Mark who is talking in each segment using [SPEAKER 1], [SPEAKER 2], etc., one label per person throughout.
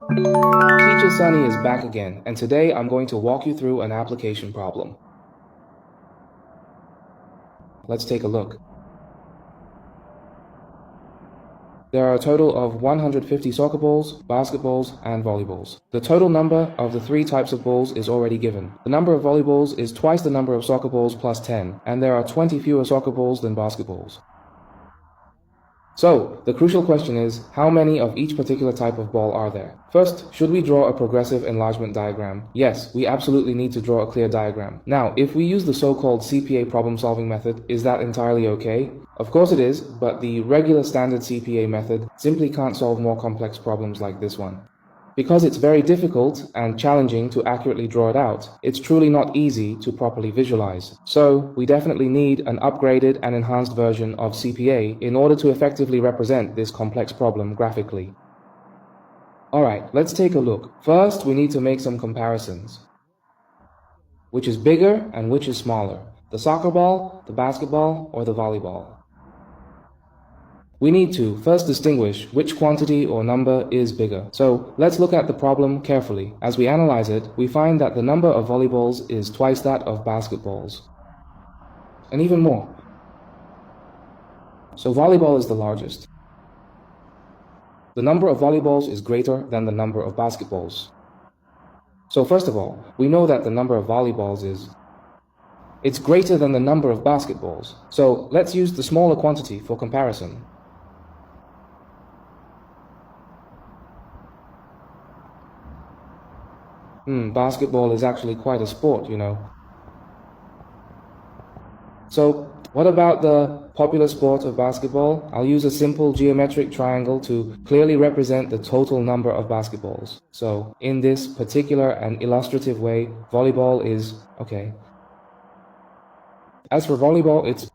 [SPEAKER 1] Teacher Sunny is back again, and today I'm going to walk you through an application problem. Let's take a look. There are a total of 150 soccer balls, basketballs, and volleyballs. The total number of the three types of balls is already given. The number of volleyballs is twice the number of soccer balls plus 10, and there are 20 fewer soccer balls than basketballs. So, the crucial question is, how many of each particular type of ball are there? First, should we draw a progressive enlargement diagram? Yes, we absolutely need to draw a clear diagram. Now, if we use the so-called CPA problem-solving method, is that entirely okay? Of course it is, but the regular standard CPA method simply can't solve more complex problems like this one. Because it's very difficult and challenging to accurately draw it out, it's truly not easy to properly visualize. So, we definitely need an upgraded and enhanced version of CPA in order to effectively represent this complex problem graphically. Alright, let's take a look. First, we need to make some comparisons. Which is bigger and which is smaller? The soccer ball, the basketball, or the volleyball? We need to first distinguish which quantity or number is bigger. So let's look at the problem carefully. As we analyze it, we find that the number of volleyballs is twice that of basketballs. And even more. So volleyball is the largest. The number of volleyballs is greater than the number of basketballs. So first of all, we know that the number of volleyballs it's greater than the number of basketballs. So let's use the smaller quantity for comparison. Basketball is actually quite a sport, you know. So, what about the popular sport of basketball? I'll use a simple geometric triangle to clearly represent the total number of basketballs. So, in this particular and illustrative way, volleyball is, okay. As for volleyball, it's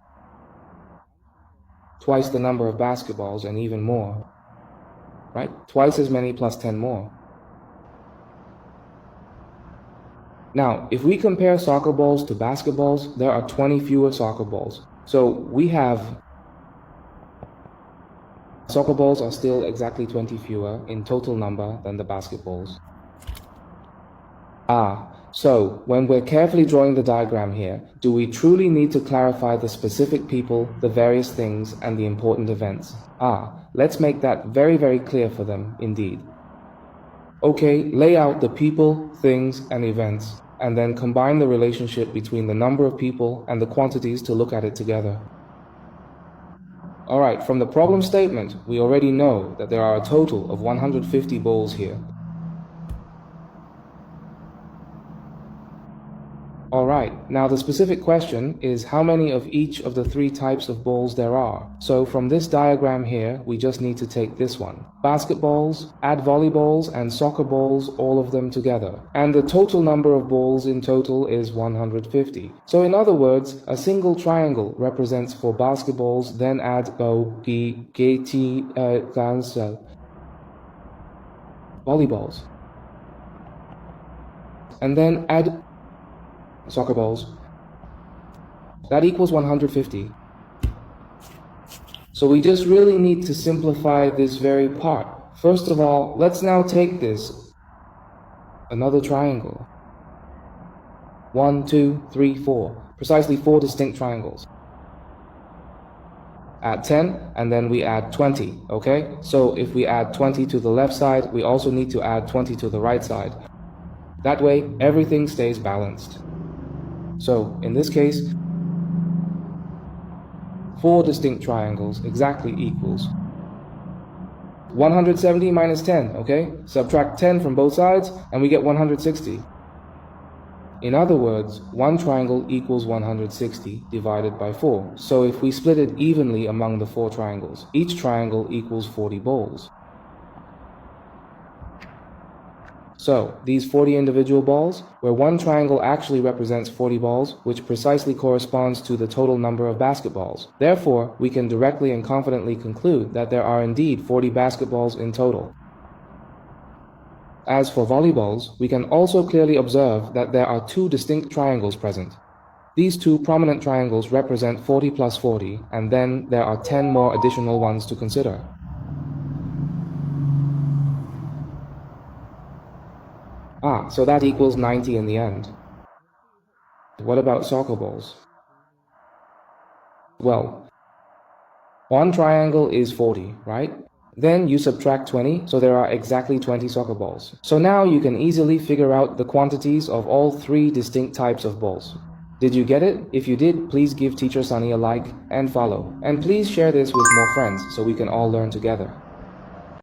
[SPEAKER 1] twice the number of basketballs and even more, right? Twice as many plus 10 more. Now, if we compare soccer balls to basketballs, there are 20 fewer soccer balls. So we have soccer balls are still exactly 20 fewer in total number than the basketballs. So when we're carefully drawing the diagram here, do we truly need to clarify the specific people, the various things, and the important events? Let's make that very, very clear for them indeed. Okay, lay out the people, things, and events, and then combine the relationship between the number of people and the quantities to look at it together. Alright, from the problem statement, we already know that there are a total of 150 balls here. Alright, now the specific question is how many of each of the three types of balls there are. So from this diagram here, we just need to take this one. Basketballs, add volleyballs and soccer balls, all of them together. And the total number of balls in total is 150. So in other words, a single triangle represents for basketballs, then add volleyballs. And then add soccer balls. That equals 150. So we just really need to simplify this very part. First of all, let's now take this, another triangle. 1, 2, 3, 4. Precisely 4 distinct triangles. Add 10, and then we add 20, okay? So if we add 20 to the left side, we also need to add 20 to the right side. That way, everything stays balanced. So, in this case, 4 distinct triangles exactly equals 170 minus 10, okay? Subtract 10 from both sides, and we get 160. In other words, one triangle equals 160 divided by 4. So if we split it evenly among the 4 triangles, each triangle equals 40 balls. So, these 40 individual balls, where one triangle actually represents 40 balls, which precisely corresponds to the total number of basketballs. Therefore, we can directly and confidently conclude that there are indeed 40 basketballs in total. As for volleyballs, we can also clearly observe that there are 2 distinct triangles present. These 2 prominent triangles represent 40 plus 40, and then there are 10 more additional ones to consider. so that equals 90 in the end. What about soccer balls? Well, one triangle is 40, right? Then you subtract 20, so there are exactly 20 soccer balls. So now you can easily figure out the quantities of all three distinct types of balls. Did you get it? If you did, please give Teacher Sunny a like and follow. And please share this with more friends so we can all learn together.